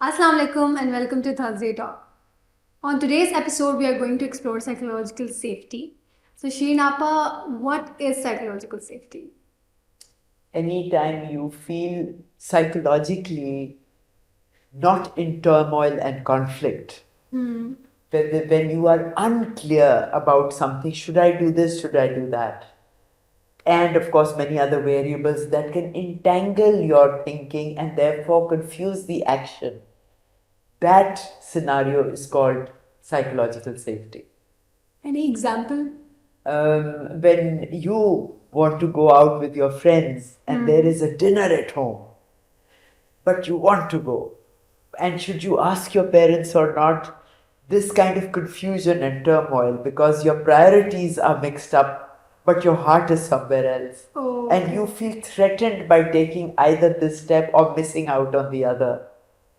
Assalamu alaikum and welcome to Thursday Talk. On today's episode, we are going to explore psychological safety. So, Shireen Appa, what is psychological safety? Anytime you feel psychologically not in turmoil and conflict, when you are unclear about something, should I do this, should I do that? And of course, many other variables that can entangle your thinking and therefore confuse the action. That scenario is called psychological safety. Any example? When you want to go out with your friends and there is a dinner at home, but you want to go, and should you ask your parents or not, this kind of confusion and turmoil because your priorities are mixed up but your heart is somewhere else, and you feel threatened by taking either this step or missing out on the other.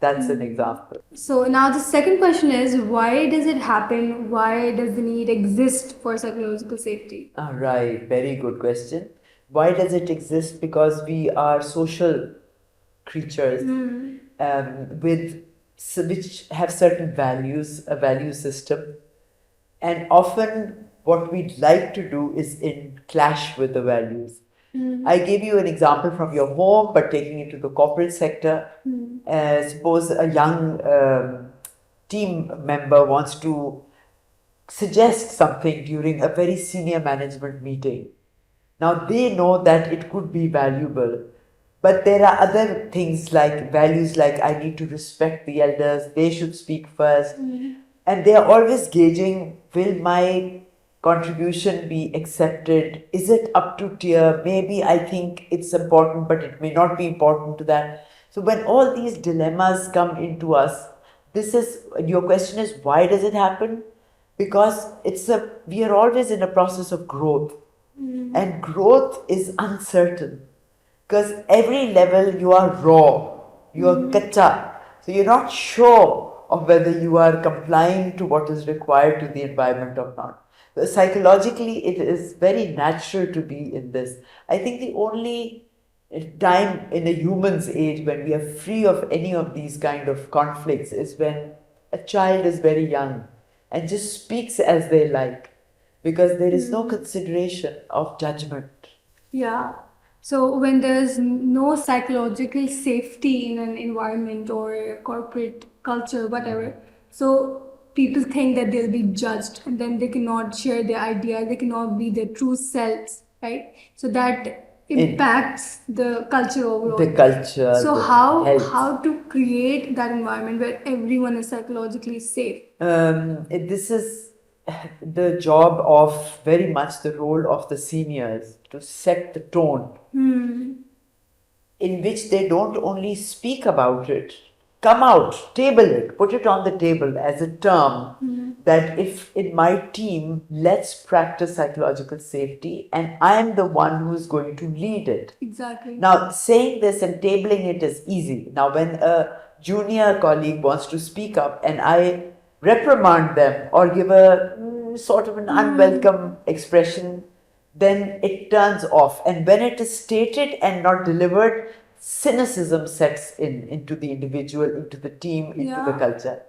That's an example. So, now the second question is why does it happen? Why does the need exist for psychological safety? All right, very good question. Why does it exist? Because we are social creatures which have certain values, a value system, and often what we'd like to do is in clash with the values. I gave you an example from your home, but taking it to the corporate sector. Suppose a young team member wants to suggest something during a very senior management meeting. Now they know that it could be valuable, but there are other things like values like I need to respect the elders, they should speak first, and they are always gauging, will my contribution be accepted? Is it up to tier? Maybe I think it's important, but it may not be important to that. So when all these dilemmas come into us, your question is why does it happen? Because we are always in a process of growth, and growth is uncertain because every level you are raw, you are kacha, so you're not sure of whether you are complying to what is required to the environment or not. So psychologically, it is very natural to be in this. I think the only time in a human's age when we are free of any of these kind of conflicts is when a child is very young and just speaks as they like, because there is no consideration of judgment. Yeah. So, when there's no psychological safety in an environment or corporate culture, whatever, so people think that they'll be judged and then they cannot share their ideas, they cannot be their true selves, right? So, that impacts the culture overall. The culture, So, the how health. to create that environment where everyone is psychologically safe? This is the job of very much the role of the seniors to set the tone in which they don't only speak about it, come out, table it, put it on the table as a term that if in my team, let's practice psychological safety and I am the one who's going to lead it. Exactly. Now, saying this and tabling it is easy. Now, when a junior colleague wants to speak up and I reprimand them or give a sort of an unwelcome expression, then it turns off. And when it is stated and not delivered, cynicism sets into the individual, into the team, into the culture.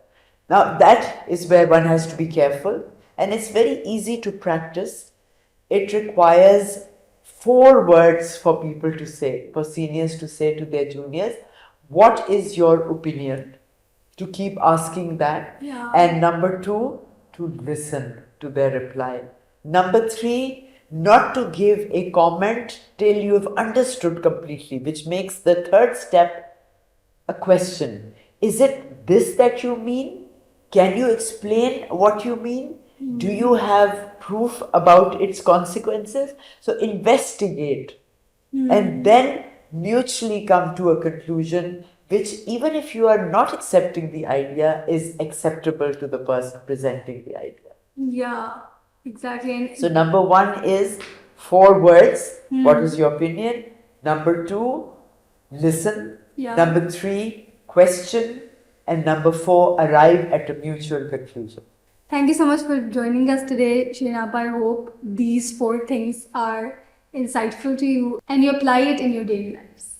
Now, that is where one has to be careful, and it's very easy to practice. It requires 4 words for people to say, for seniors to say to their juniors. What is your opinion? To keep asking that. Yeah. And number 2, to listen to their reply. Number 3, not to give a comment till you have understood completely, which makes the 3rd step a question. Is it this that you mean? Can you explain what you mean? Do you have proof about its consequences? So investigate and then mutually come to a conclusion which, even if you are not accepting the idea, is acceptable to the person presenting the idea. Yeah, exactly. And So number 1 is 4 words. What is your opinion? Number 2, listen. Yeah. Number 3, question. And number 4, arrive at a mutual conclusion. Thank you so much for joining us today, Shireen Appa. I hope these 4 things are insightful to you and you apply it in your daily lives.